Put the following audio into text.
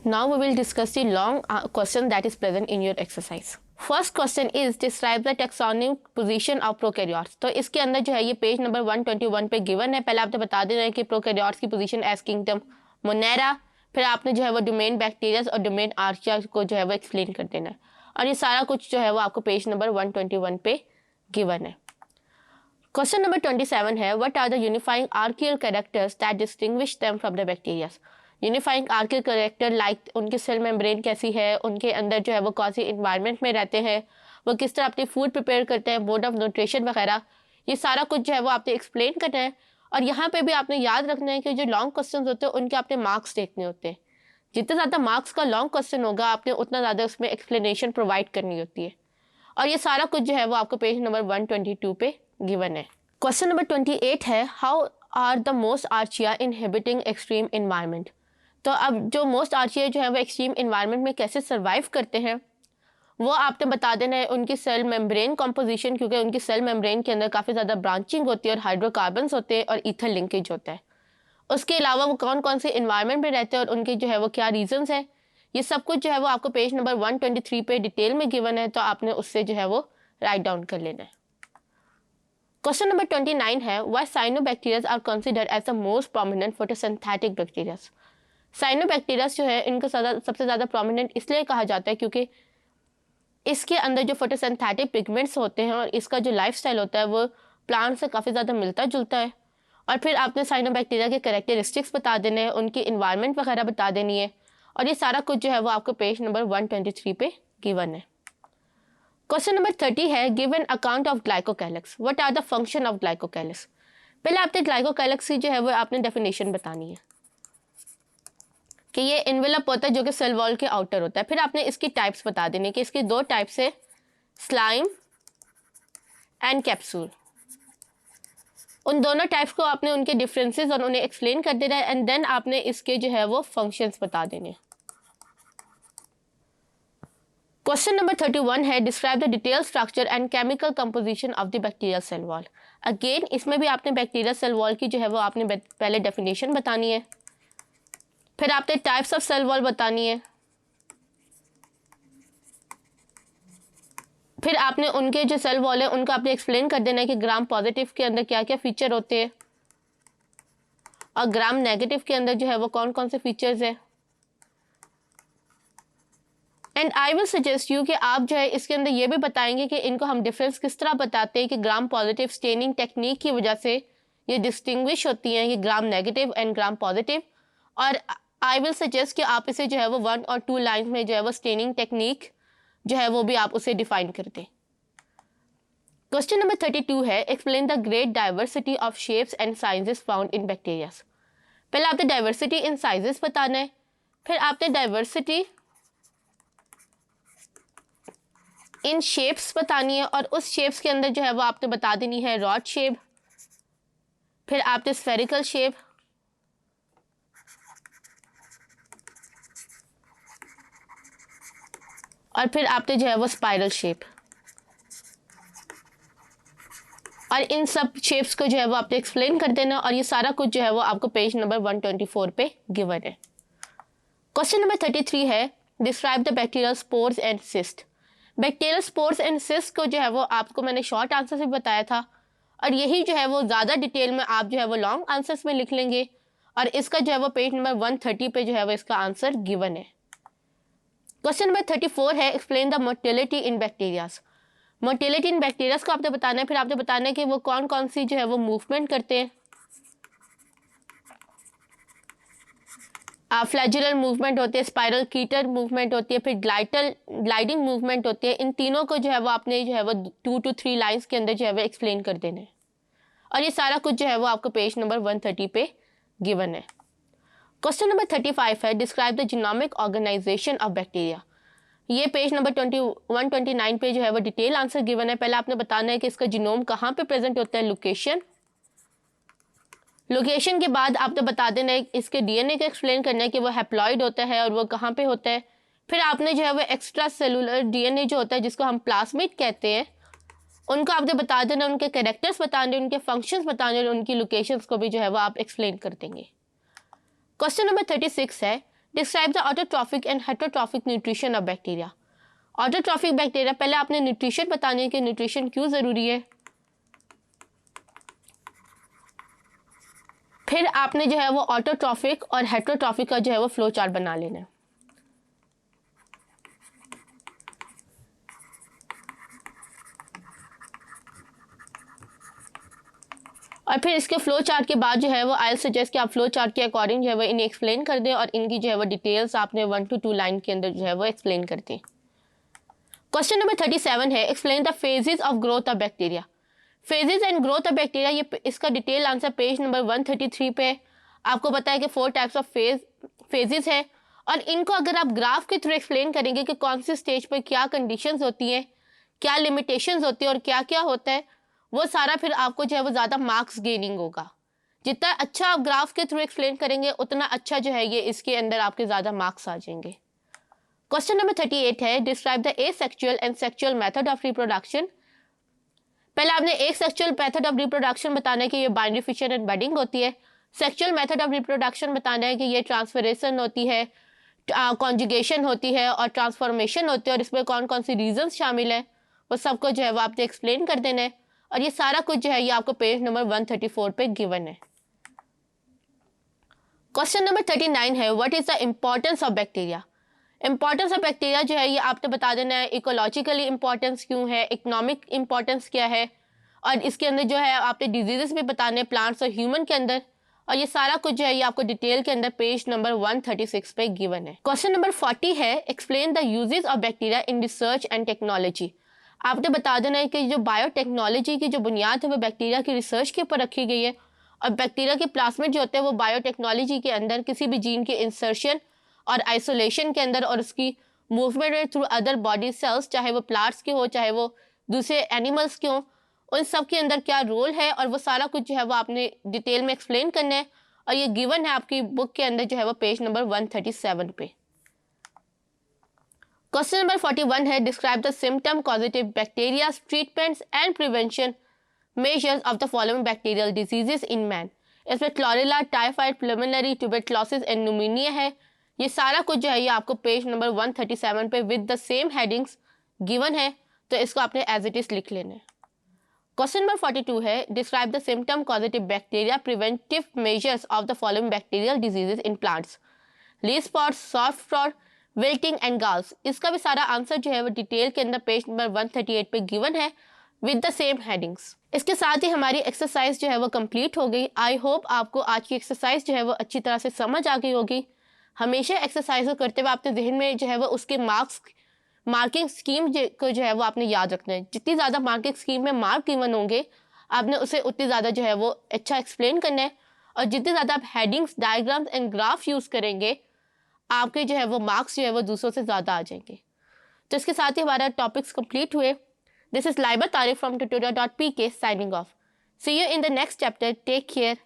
Now we will discuss the long question that is present in your exercise. First question is describe the taxonomic position of prokaryotes. तो इसके अंदर जो है ये page number 121 पे given है। पहले आपने बता देना है कि प्रोकैरियोट्स की पोजीशन एज किंगडम मोनेरा, फिर आपने जो है वो डोमेन बैक्टीरिया और डोमेन आर्चिया को जो है वो एक्सप्लेन कर देना है, और ये सारा कुछ जो है वो आपको पेज नंबर 121 पे गिवन है। क्वेश्चन नंबर 27 है what are the unifying archaeal characters that distinguish them from the bacteria. Unifying archaeal character like उनकी सेल मेम्ब्रेन कैसी है, उनके अंदर जो है वो कौन सी इन्वायरमेंट में रहते हैं, वो किस तरह अपनी फूड प्रिपेयर करते हैं, मोड ऑफ न्यूट्रिशन वगैरह, ये सारा कुछ जो है वो आपने एक्सप्लेन करना है। और यहाँ पे भी आपने याद रखना है कि जो लॉन्ग क्वेश्चन होते हैं उनके आपने मार्क्स देखने होते हैं। जितने ज़्यादा मार्क्स का लॉन्ग क्वेश्चन होगा आपने उतना ज़्यादा उसमें एक्सप्लेनेशन प्रोवाइड करनी होती है, और ये सारा कुछ जो है वो आपको पेज नंबर 122 पे गिवन है। क्वेश्चन नंबर 28 है how are the most archaea inhibiting extreme environment. तो अब जो मोस्ट आर्चिया जो है वो एक्सट्रीम इन्वायरमेंट में कैसे सर्वाइव करते हैं वो आपने बता देना है। उनकी सेल मेम्ब्रेन कॉम्पोजिशन, क्योंकि उनकी सेल मेम्ब्रेन के अंदर काफ़ी ज़्यादा ब्रांचिंग होती है और हाइड्रोकार्बन्स होते हैं और ईथर लिंकेज होता है। उसके अलावा वो कौन कौन से इन्वायरमेंट में रहते हैं और उनके जो है वो क्या रीजंस हैं, ये सब कुछ जो है वो आपको पेज नंबर 123 पे डिटेल में गिवन है, तो आपने उससे जो है वो राइट डाउन कर लेना है। क्वेश्चन नंबर 29 है why cyanobacteria are considered as the most prominent photosynthetic bacteria. Cyanobacteria जो है इनको सबसे ज़्यादा प्रोमिनेंट इसलिए कहा जाता है क्योंकि इसके अंदर जो फोटोसिंथेटिक पिगमेंट्स होते हैं और इसका जो लाइफस्टाइल होता है वो प्लांट से काफ़ी ज़्यादा मिलता जुलता है। और फिर आपने साइनोबैक्टीरिया के कैरेक्टरिस्टिक्स बता देने हैं, उनकी इन्वायरमेंट वगैरह बता देनी है, और ये सारा कुछ जो है वो आपको पेज नंबर 123 पे गिवन है। क्वेश्चन नंबर 30 है give an account of glycocalyx, what are the function of glycocalyx. पहले आपने ग्लाइकोकैलिक्स की जो है वो आपने डेफिनेशन बतानी है कि ये इन्वेलप होता है जो कि सेल वॉल के आउटर होता है। फिर आपने इसकी टाइप्स बता देनी कि इसकी दो टाइप्स है, स्लाइम एंड कैप्सूल। उन दोनों टाइप्स को आपने उनके डिफरेंसेस और उन्हें एक्सप्लेन कर देना है, एंड देन आपने इसके जो है वो फंक्शंस बता देने। क्वेश्चन नंबर 31 है describe the detail structure and chemical composition of the bacterial cell wall. Again इसमें भी आपने बैक्टीरियल सेल वॉल की जो है वो आपने पहले डेफिनेशन बतानी है, फिर आपने टाइप्स ऑफ सेल वॉल बतानी है, फिर आपने उनके जो सेल वॉल है उनको आपने एक्सप्लेन कर देना है कि ग्राम पॉजिटिव के अंदर क्या क्या फीचर होते हैं और ग्राम नेगेटिव के अंदर जो है वो कौन कौन से फीचर्स है। And I will suggest you कि आप जो है इसके अंदर ये भी बताएंगे कि इनको हम डिफरेंस किस तरह बताते हैं कि ग्राम पॉजिटिव स्टेनिंग टेक्निक की वजह से ये डिस्टिंग्विश होती हैं कि gram negative and gram positive. और आई विल सजेस्ट कि आप इसे जो है वो 1 और 2 लाइन में जो है वो स्टेनिंग टेक्निक जो है वो भी आप उसे डिफाइन कर दें। क्वेश्चन नंबर 32 है explain the great diversity of shapes and sizes found in bacteria. पहले आपने डाइवर्सिटी इन साइजेस बताना है, फिर आपने डाइवर्सिटी इन शेप्स बतानी है, और उस शेप्स के अंदर जो है वो आपने बता देनी है रॉड शेप, फिर आपने स्फेरिकल शेप, और फिर आपने जो है वो स्पाइरल शेप, और इन सब शेप्स को जो है वो आपने एक्सप्लेन कर देना, और ये सारा कुछ जो है वो आपको पेज नंबर 124 पे गिवन है। क्वेश्चन नंबर 33 है describe the bacterial spores and cyst. Bacterial spores and cyst को जो है वो आपको मैंने शॉर्ट आंसर से बताया था, और यही जो है वो ज़्यादा डिटेल में आप जो है वो लॉन्ग आंसर्स में लिख लेंगे, और इसका जो है वो पेज नंबर 130 पे जो है वो इसका आंसर गिवन है। क्वेश्चन नंबर 34 है explain the motility in bacterias. Motility in bacterias को आपने बताना है, फिर आपने बताना है कि वो कौन कौन सी जो है वो मूवमेंट करते हैं। फ्लैजुलर मूवमेंट होती है, स्पाइरल कीटर मूवमेंट होती है, फिर ग्लाइडिंग मूवमेंट होती है। इन तीनों को जो है वो आपने जो है वो 2 to 3 लाइन्स के अंदर जो है वो एक्सप्लेन कर देना है, और ये सारा कुछ जो है वो आपको पेज नंबर 130 पे गिवन है। क्वेश्चन नंबर 35 है describe the genomic organization of bacteria. ये पेज नंबर 129 पे जो है वो डिटेल आंसर गिवन है। पहले आपने बताना है कि इसका जीनोम कहाँ पे प्रेजेंट होता है, लोकेशन के बाद आपने बता देना है इसके डीएनए को एक्सप्लेन करना है कि वो हैप्लॉइड होता है और वो कहाँ पे होता है। फिर आपने जो है वो एक्स्ट्रा सेलुलर डीएनए जो होता है जिसको हम प्लाज्मिड कहते हैं उनको आपने बता देना, उनके कैरेक्टर्स बताने, उनके फंक्शंस बताने, उनकी लोकेशंस को भी जो है वो आप एक्सप्लेन कर देंगे। क्वेश्चन नंबर 36 है describe the autotrophic and heterotrophic nutrition of bacteria. Autotrophic bacteria, पहले आपने न्यूट्रिशन बतानी है कि न्यूट्रिशन क्यों ज़रूरी है, फिर आपने जो है वो ऑटोट्रॉफिक और हेटरोट्रॉफिक का जो है वो फ्लो चार्ट बना लेना है। और फिर इसके फ्लो चार्ट के बाद जो है वो आई सजेस्ट कि आप फ्लो चार्ट के अकॉर्डिंग जो है वो इन्हें एक्सप्लेन कर दें और इनकी जो है वो डिटेल्स आपने 1 to 2 लाइन के अंदर जो है वो एक्सप्लेन कर दें। क्वेश्चन नंबर 37 है explain the phases of growth of bacteria. Phases and growth of bacteria, ये इसका डिटेल आंसर पेज नंबर 133 पे। आपको पता है कि 4 टाइप्स ऑफ फेजेस है और इनको अगर आप ग्राफ के थ्रू एक्सप्लेन करेंगे कि कौन सी स्टेज पर क्या कंडीशंस होती हैं, क्या लिमिटेशंस होती है और क्या क्या होता है, वो सारा फिर आपको जो है वो ज़्यादा मार्क्स गेनिंग होगा। जितना अच्छा आप ग्राफ के थ्रू एक्सप्लेन करेंगे उतना अच्छा जो है ये इसके अंदर आपके ज़्यादा मार्क्स आ जाएंगे। क्वेश्चन नंबर 38 है describe the asexual and sexual method of reproduction. पहले आपने एक सेक्सुअल मेथड ऑफ रिप्रोडक्शन बताना है कि ये बाइनरी फिशन एंड बडिंग होती है। सेक्सुअल मेथड ऑफ रिप्रोडक्शन बताना है कि ये ट्रांसफरेशन होती है, कॉन्जुगेशन होती है और ट्रांसफॉर्मेशन होती है और इसमें कौन कौन सी रीजंस शामिल है वो सबको जो है वो आपने एक्सप्लेन कर देना है। और ये सारा कुछ जो है ये आपको पेज नंबर 134 पे गिवन है। क्वेश्चन नंबर 39 है what is the importance of bacteria. Importance of bacteria जो है ये आपने बता देना है, इकोलॉजिकली इंपॉर्टेंस क्यों है, इकोनॉमिक इंपॉर्टेंस क्या है और इसके अंदर जो है आपने डिजीजेस भी बताने प्लांट्स और ह्यूमन के अंदर, और ये सारा कुछ जो है ये आपको डिटेल के अंदर पेज नंबर 136 पे गिवन है। क्वेश्चन नंबर 40 है explain the uses of bacteria in research and technology. आपने बता देना है कि जो बायोटेक्नोलॉजी की जो बुनियाद है वो बैक्टीरिया की रिसर्च के ऊपर रखी गई है और बैक्टीरिया के प्लाज्मिड जो होते हैं वो बायोटेक्नोलॉजी के अंदर किसी भी जीन के इंसर्शन और आइसोलेशन के अंदर और उसकी movement through other body cells, चाहे वो प्लांट्स के हो चाहे वो दूसरे एनिमल्स के हो, उन सब के अंदर क्या रोल है और वो सारा कुछ जो है वो आपने डिटेल में एक्सप्लेन करना है और ये गिवन है आपकी बुक के अंदर जो है वो पेज नंबर 137 पे। क्वेश्चन नंबर 41 है describe the symptom causative bacteria treatments and prevention measures of the following bacterial diseases in man. इसमें cholera, typhoid, pulmonary tuberculosis and pneumonia है। ये सारा कुछ जो है ये आपको पेज नंबर 137 पे with the same headings given है, तो इसको आपने एज इट इज लिख लेना है। क्वेश्चन नंबर 42 है describe the symptom causative bacteria preventive measures of the following bacterial diseases in plants. Leaf spots, soft spot, wilting and galls. इसका भी सारा आंसर जो है वो डिटेल के अंदर पेज नंबर 138 पे गिवन है विद द सेम हेडिंग्स। इसके साथ ही हमारी एक्सरसाइज जो है वो कंप्लीट हो गई। आई होप आपको आज की एक्सरसाइज जो है वो अच्छी तरह से समझ आ गई होगी। हमेशा एक्सरसाइज को करते हुए आपके जहन में जो है वो उसके मार्किंग स्कीम को जो है वो आपने याद रखना है। जितनी ज़्यादा मार्किंग स्कीम में मार्क गिवन होंगे आपने उसे उतनी ज़्यादा जो है वो अच्छा एक्सप्लेन करना है और जितनी ज़्यादा आप headings, diagrams and graph use करेंगे आपके जो है वो मार्क्स जो है वो दूसरों से ज़्यादा आ जाएंगे। तो इसके साथ ही हमारा टॉपिक्स कंप्लीट हुए। This is Laiba Tariq from tutorial.pk signing off. See you in the next chapter. Take care.